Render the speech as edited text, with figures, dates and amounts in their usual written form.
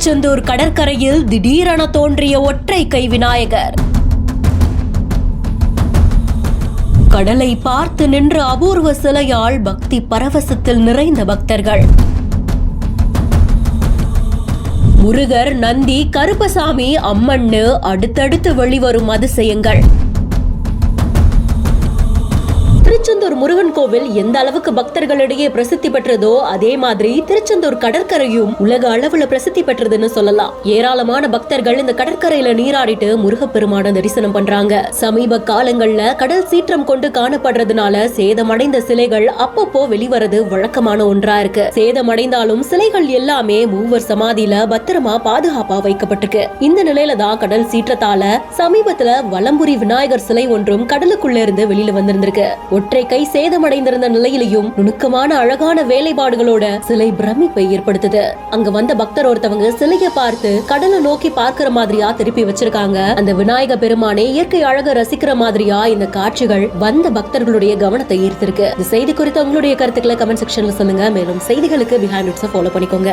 திருச்செந்தூர் கடற்கரையில் திடீரென தோன்றிய ஒற்றை கை விநாயகர். கடலை பார்த்து நின்ற அபூர்வ சிலையால் பக்தி பரவசத்தில் நிறைந்த பக்தர்கள். முருகர், நந்தி, கருப்பசாமி, அம்மன்னு அடுத்தடுத்து வெளிவரும் அதிசயங்கள். திருச்செந்தூர் முருகன் கோவில் எந்த அளவுக்கு பக்தர்களிடையே பிரசித்தி பெற்றதோ அதே மாதிரி திருச்செந்தூர் கடற்கரையும் உலக அளவுல பிரசித்தி பெற்றதுன்னு சொல்லலாம். ஏராளமான பக்தர்கள் இந்த கடற்கரையில நீராடிட்டு முருகப்பெருமான தரிசனம் பண்றாங்க. சமீப காலங்கள்ல கடல் சீற்றம் கொண்டு காணப்படுறதுனால சேதமடைந்த சிலைகள் அப்பப்போ வெளிவரது வழக்கமான ஒன்றா இருக்கு. சேதமடைந்தாலும் சிலைகள் எல்லாமே மூவர் சமாதியில பத்திரமா பாதுகாப்பா வைக்கப்பட்டிருக்கு. இந்த நிலையில தான் கடல் சீற்றத்தால சமீபத்துல வலம்புரி விநாயகர் சிலை ஒன்றும் கடலுக்குள்ள இருந்து வெளியில வந்திருந்திருக்கு. ஒற்றை கை சேதமடைந்திருந்த நிலையிலையும் நுணுக்கமான அழகான வேலைப்பாடுகளோட சிலை பிரமிப்பை ஏற்படுத்துது. அங்க வந்த பக்தர் ஒருத்தவங்க சிலையை பார்த்து கடலை நோக்கி பார்க்கிற மாதிரியா திருப்பி வச்சிருக்காங்க. அந்த விநாயக பெருமானே இயற்கை அழக ரசிக்கிற மாதிரியா இந்த காட்சிகள் வந்த பக்தர்களுடைய கவனத்தை ஈர்த்திருக்கு. இந்த செய்தி குறித்து உங்களுடைய கருத்துக்களை கமெண்ட் செக்ஷன்ல சொல்லுங்க. மேலும் செய்திகளுக்கு பிஹைண்ட் இட்ஸை ஃபாலோ பண்ணிக்கோங்க.